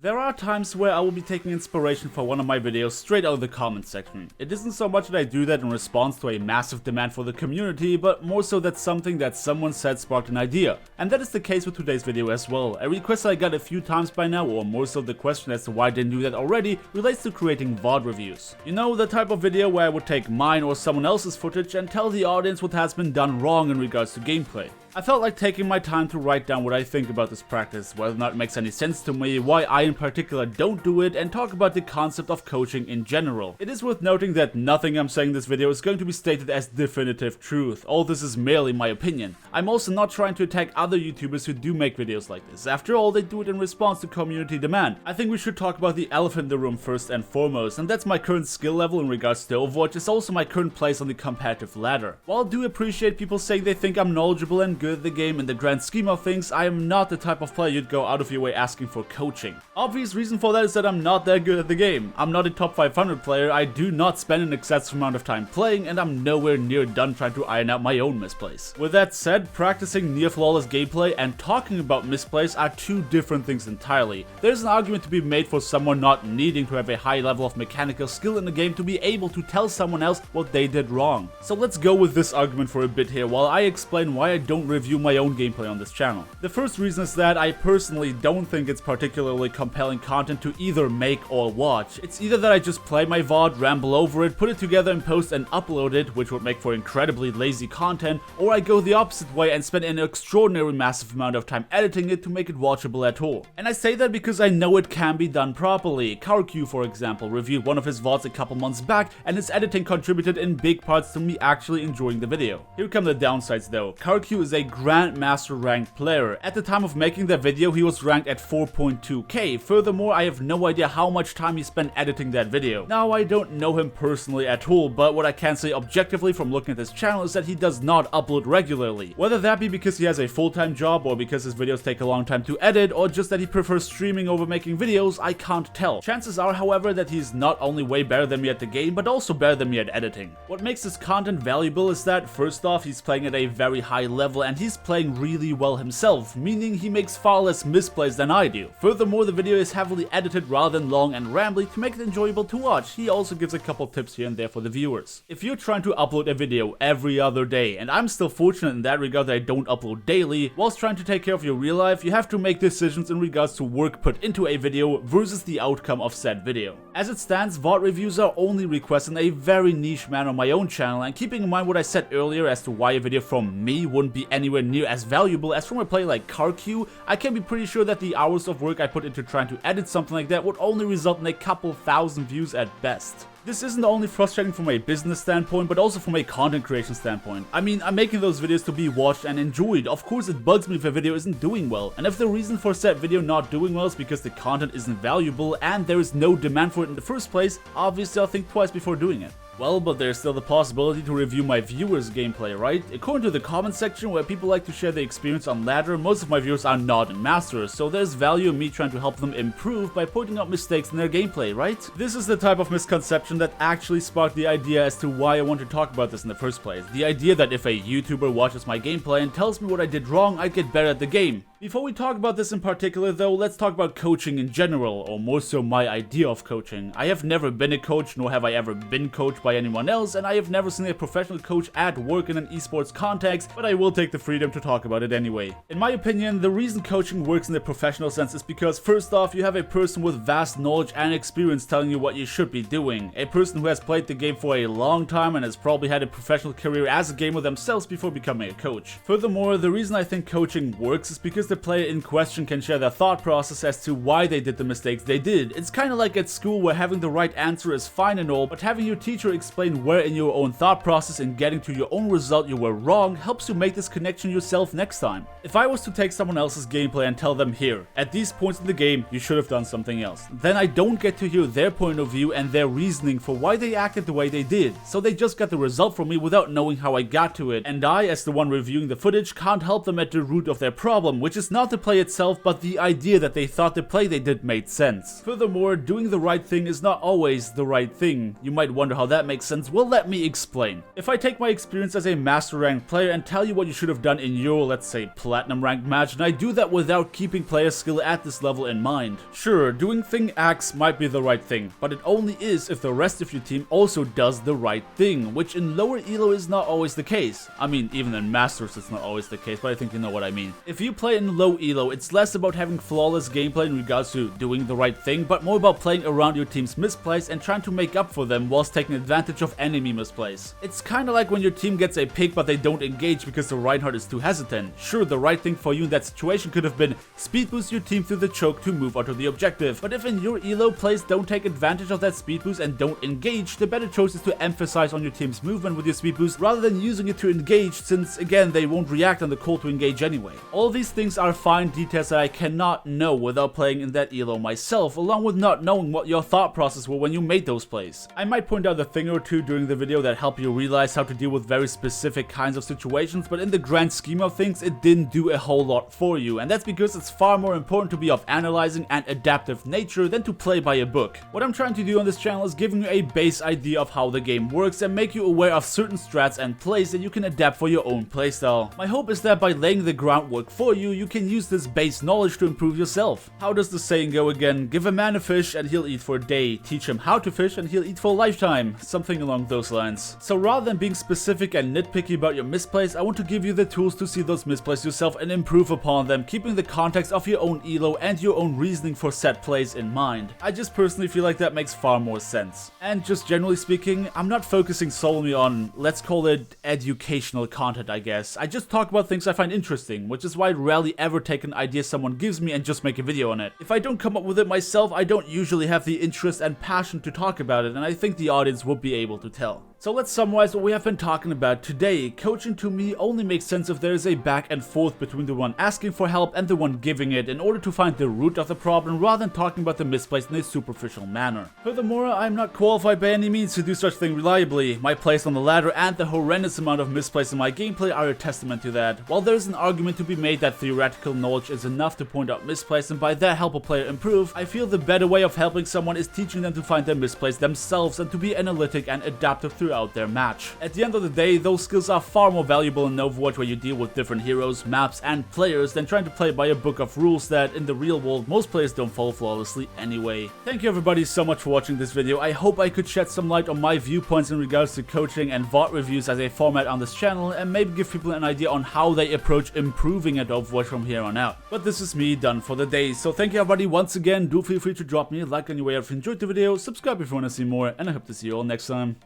There are times where I will be taking inspiration for one of my videos straight out of the comment section. It isn't so much that I do that in response to a massive demand for the community, but more so that something that someone said sparked an idea. And that is the case with today's video as well. A request I got a few times by now, or more so the question as to why I didn't do that already, relates to creating VoD reviews. You know, the type of video where I would take mine or someone else's footage and tell the audience what has been done wrong in regards to gameplay. I felt like taking my time to write down what I think about this practice, whether or not it makes any sense to me, why I in particular don't do it, and talk about the concept of coaching in general. It is worth noting that nothing I'm saying in this video is going to be stated as definitive truth. All this is merely my opinion. I'm also not trying to attack other YouTubers who do make videos like this. After all, they do it in response to community demand. I think we should talk about the elephant in the room first and foremost, and that's my current skill level in regards to Overwatch. It's also my current place on the competitive ladder. While I do appreciate people saying they think I'm knowledgeable and good at the game, in the grand scheme of things, I am not the type of player you'd go out of your way asking for coaching. Obvious reason for that is that I'm not that good at the game. I'm not a top 500 player, I do not spend an excessive amount of time playing, and I'm nowhere near done trying to iron out my own misplays. With that said, practicing near flawless gameplay and talking about misplays are two different things entirely. There's an argument to be made for someone not needing to have a high level of mechanical skill in the game to be able to tell someone else what they did wrong. So let's go with this argument for a bit here while I explain why I don't review my own gameplay on this channel. The first reason is that I personally don't think it's particularly compelling content to either make or watch. It's either that I just play my VOD, ramble over it, put it together in post and upload it, which would make for incredibly lazy content, or I go the opposite way and spend an extraordinary massive amount of time editing it to make it watchable at all. And I say that because I know it can be done properly. KarQ, for example, reviewed one of his VODs a couple months back, and his editing contributed in big parts to me actually enjoying the video. Here come the downsides though. KarQ is a Grandmaster ranked player. At the time of making that video, he was ranked at 4.2k. Furthermore, I have no idea how much time he spent editing that video. Now, I don't know him personally at all, but what I can say objectively from looking at his channel is that he does not upload regularly. Whether that be because he has a full-time job, or because his videos take a long time to edit, or just that he prefers streaming over making videos, I can't tell. Chances are, however, that he's not only way better than me at the game, but also better than me at editing. What makes his content valuable is that, first off, he's playing at a very high level, and he's playing really well himself, meaning he makes far less misplays than I do. Furthermore, the video is heavily edited rather than long and rambly to make it enjoyable to watch. He also gives a couple tips here and there for the viewers. If you're trying to upload a video every other day, and I'm still fortunate in that regard that I don't upload daily, whilst trying to take care of your real life, you have to make decisions in regards to work put into a video versus the outcome of said video. As it stands, VoD reviews are only requests in a very niche manner on my own channel, and keeping in mind what I said earlier as to why a video from me wouldn't be anywhere near as valuable as from a player like KarQ, I can be pretty sure that the hours of work I put into trying to edit something like that would only result in a couple thousand views at best. This isn't only frustrating from a business standpoint, but also from a content creation standpoint. I mean, I'm making those videos to be watched and enjoyed. Of course, it bugs me if a video isn't doing well. And if the reason for said video not doing well is because the content isn't valuable and there is no demand for it in the first place, obviously I'll think twice before doing it. Well, but there's still the possibility to review my viewers' gameplay, right? According to the comment section where people like to share their experience on ladder, most of my viewers are not in masters, so there's value in me trying to help them improve by pointing out mistakes in their gameplay, right? This is the type of misconception that actually sparked the idea as to why I want to talk about this in the first place. The idea that if a YouTuber watches my gameplay and tells me what I did wrong, I'd get better at the game. Before we talk about this in particular though, let's talk about coaching in general, or more so my idea of coaching. I have never been a coach, nor have I ever been coached by anyone else, and I have never seen a professional coach at work in an esports context, but I will take the freedom to talk about it anyway. In my opinion, the reason coaching works in the professional sense is because first off, you have a person with vast knowledge and experience telling you what you should be doing. A person who has played the game for a long time and has probably had a professional career as a gamer themselves before becoming a coach. Furthermore, the reason I think coaching works is because the player in question can share their thought process as to why they did the mistakes they did. It's kind of like at school where having the right answer is fine and all, but having your teacher explain where in your own thought process and getting to your own result you were wrong helps you make this connection yourself next time. If I was to take someone else's gameplay and tell them, here, at these points in the game, you should have done something else, then I don't get to hear their point of view and their reasoning for why they acted the way they did. So they just got the result from me without knowing how I got to it, and I, as the one reviewing the footage, can't help them at the root of their problem, which which is not the play itself, but the idea that they thought the play they did made sense. Furthermore, doing the right thing is not always the right thing. You might wonder how that makes sense. Well, let me explain. If I take my experience as a master ranked player and tell you what you should have done in your, let's say, platinum ranked match, and I do that without keeping player skill at this level in mind. Sure, doing thing X might be the right thing, but it only is if the rest of your team also does the right thing, which in lower elo is not always the case. I mean, even in masters it's not always the case, but I think you know what I mean. If you play in low elo, it's less about having flawless gameplay in regards to doing the right thing, but more about playing around your team's misplays and trying to make up for them whilst taking advantage of enemy misplays. It's kinda like when your team gets a pick but they don't engage because the Reinhardt is too hesitant. Sure, the right thing for you in that situation could have been speed boost your team through the choke to move onto the objective, but if in your elo plays don't take advantage of that speed boost and don't engage, the better choice is to emphasize on your team's movement with your speed boost rather than using it to engage, since again they won't react on the call to engage anyway. All these things are fine details that I cannot know without playing in that elo myself, along with not knowing what your thought process were when you made those plays. I might point out a thing or two during the video that help you realize how to deal with very specific kinds of situations, but in the grand scheme of things it didn't do a whole lot for you, and that's because it's far more important to be of analyzing and adaptive nature than to play by a book. What I'm trying to do on this channel is giving you a base idea of how the game works and make you aware of certain strats and plays that you can adapt for your own playstyle. My hope is that by laying the groundwork for you, you can use this base knowledge to improve yourself. How does the saying go again? Give a man a fish and he'll eat for a day. Teach him how to fish and he'll eat for a lifetime. Something along those lines. So rather than being specific and nitpicky about your misplays, I want to give you the tools to see those misplays yourself and improve upon them, keeping the context of your own elo and your own reasoning for set plays in mind. I just personally feel like that makes far more sense. And just generally speaking, I'm not focusing solely on, let's call it, educational content, I guess. I just talk about things I find interesting, which is why I rarely ever take an idea someone gives me and just make a video on it. If I don't come up with it myself, I don't usually have the interest and passion to talk about it, and I think the audience will be able to tell. So let's summarize what we have been talking about today. Coaching to me only makes sense if there is a back and forth between the one asking for help and the one giving it in order to find the root of the problem rather than talking about the misplays in a superficial manner. Furthermore, I'm not qualified by any means to do such thing reliably. My place on the ladder and the horrendous amount of misplays in my gameplay are a testament to that. While there is an argument to be made that theoretical knowledge is enough to point out misplays and by that help a player improve, I feel the better way of helping someone is teaching them to find their misplays themselves and to be analytic and adaptive throughout their match. At the end of the day, those skills are far more valuable in Overwatch where you deal with different heroes, maps, and players than trying to play by a book of rules that in the real world most players don't follow flawlessly anyway. Thank you everybody so much for watching this video. I hope I could shed some light on my viewpoints in regards to coaching and VoD reviews as a format on this channel and maybe give people an idea on how they approach improving at Overwatch from here on out. But this is me done for the day, so thank you everybody once again. Do feel free to drop me a like on your way out if you enjoyed the video, subscribe if you want to see more, and I hope to see you all next time.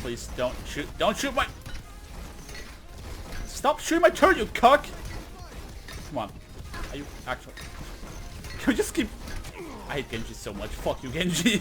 Please don't shoot my... Stop shooting my turret, you cuck! Come on. Are you actually... Can we just keep... I hate Genji so much. Fuck you, Genji.